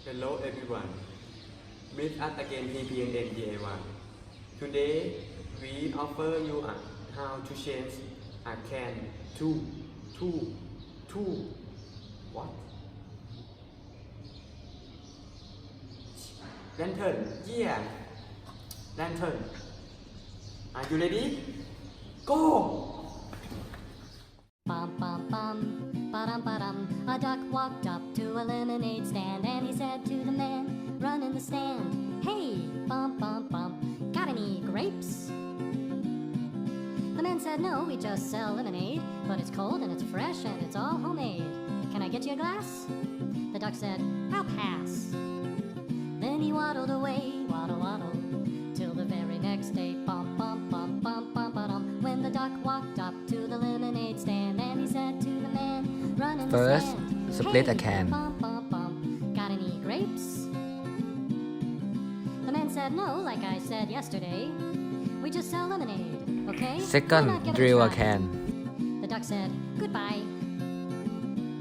Hello everyone. Meet us again PPNN DIY. Today we offer you how to change a can to what? Lantern. Yeah. Lantern. Are you ready? Go! Bum bum bum, ba-dum ba-dum. A duck walked up to a lemonade stand and he said to the man running the stand, "Hey, bum bum bum, got any grapes?" The man said, "No, we just sell lemonade, but it's cold and it's fresh and it's all homemade. Can I get you a glass?" The duck said, "I'll pass." Then he waddled away, waddle waddle, till the very next day, bum bum bum bum bum ba-dum. When the duck walked up to the lemonade stand and he said to the man running the First, stand, split "Hey, a can. bum bum bum, got any grapes?" The man said, "No, like I said yesterday, we just sell lemonade, okay? Second, Why not give it drill a try?" can. The duck said, "Goodbye."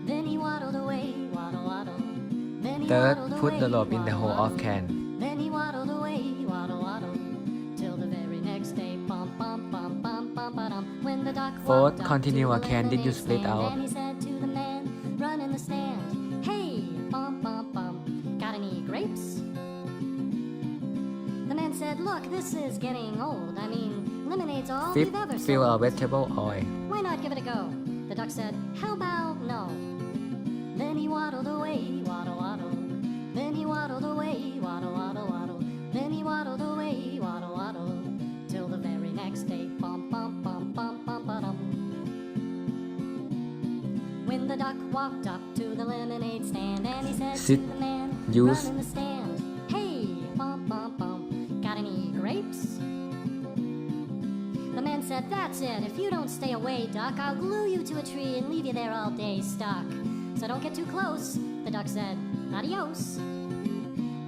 Then he waddled away, waddle waddle. Then he Third, waddled put away, the rope in the waddle, hole of waddle. can. Then he waddled away, waddle waddle, till the very next day, bum bum bum bum bum ba-dum. When the duck Fourth, walked up continue to a the can. Did you lemonade split stand out? and he said to the man running the stand, "Hey, bum bum bum, got any grapes?" The man said, "Look, this is getting old. I mean, lemonade's all Fifth, we've ever fill a sold. vegetable oil. Why not give it a go?" The duck said, "How about no?" Then he waddled away, waddle waddle. Then he waddled away, waddle waddle waddle. Then he waddled away, waddle waddle, till the very next day, bum bum bum bum bum ba-dum. When the duck walked up to the lemonade stand and he said Sit, to the man use. running the stand, "Hey, bum bum bum, got any grapes?" The man said, "That's it. If you don't stay away, duck, I'll glue you to a tree and leave you there all day stuck. So don't get too close." The duck said, "Adios."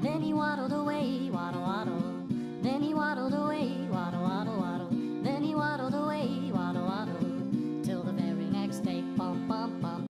Then he waddled away, waddle waddle. Then he waddled away,